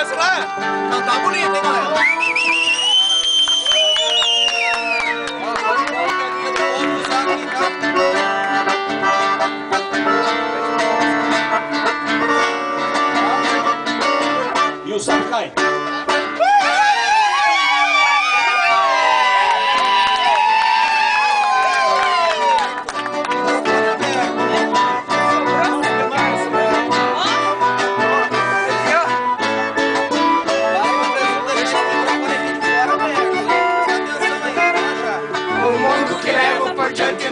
Essa lá, cantar bonito, hein, galera? E o sapo cai.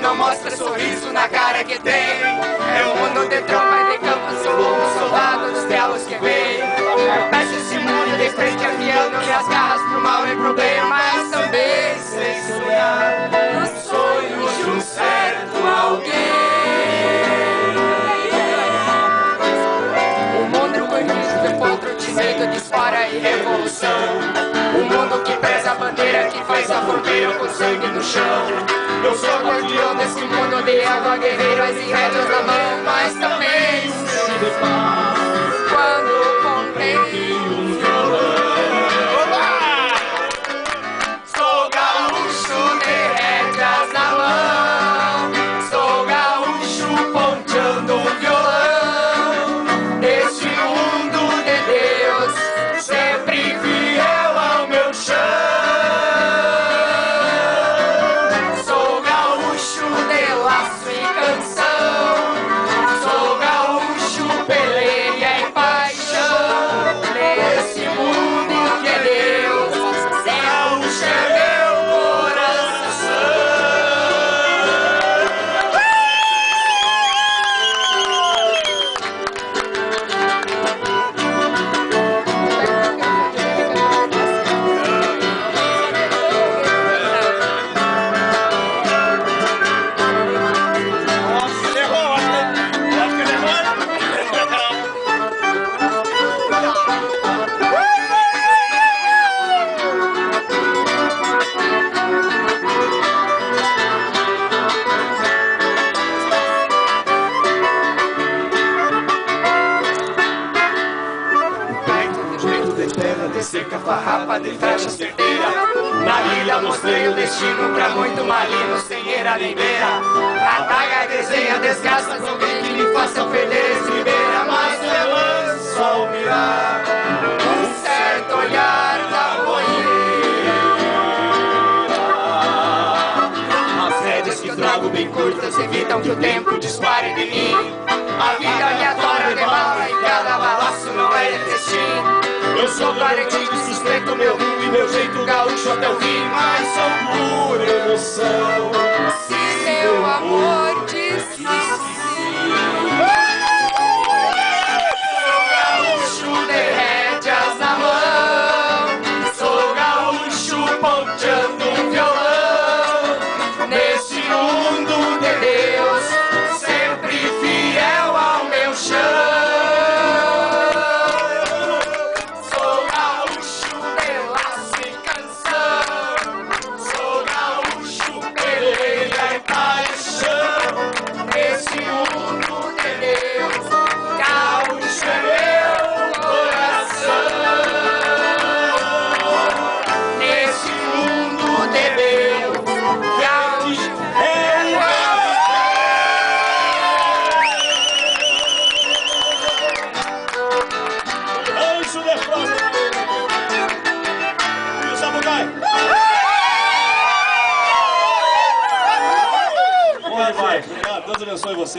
Não mostra sorriso na cara que tem. É o mundo de tropa e de campo, sou um soldado dos belos que vem. Eu peço esse mundo de frente afiando minhas garras pro mal e pro bem, mas também sei sonhar nos sonhos de um certo alguém. O mundo conhecido de potro, de medo, dispara e revolução. O mundo que preza a bandeira, que faz a fronteira com sangue no chão. Eu sou guardião desse mundo de água, guerreiras e rédeas na mão, mas também sei de paz quando comprei um violão. Sou gaúcho de rédeas na mão, sou gaúcho ponteando um violão. Neste mundo de Deus, sempre fiel ao meu chão. De seca, farrapa, de flecha certeira. Na ilha mostrei o destino pra muito malino, sem eira nem beira. A daga desenha, desgasta com alguém que lhe faça perder estribeira. Mas é manso ao mirar um certo olhar da boieira. As rédeas que trago bem curtas evitam que o tempo dispare de mim. A vida aleatória de bala e cada balaço não é destino. Eu sou valentino, sustento meu rumo e meu jeito gaúcho até o fim, mas sou pura emoção. Se meu amor disse sim. Sou gaúcho de rédeas na mão, sou gaúcho ponteando um violão. Neste mundo de Deus, sempre fiel ao meu chão. Vai. Obrigado, Deus abençoe você.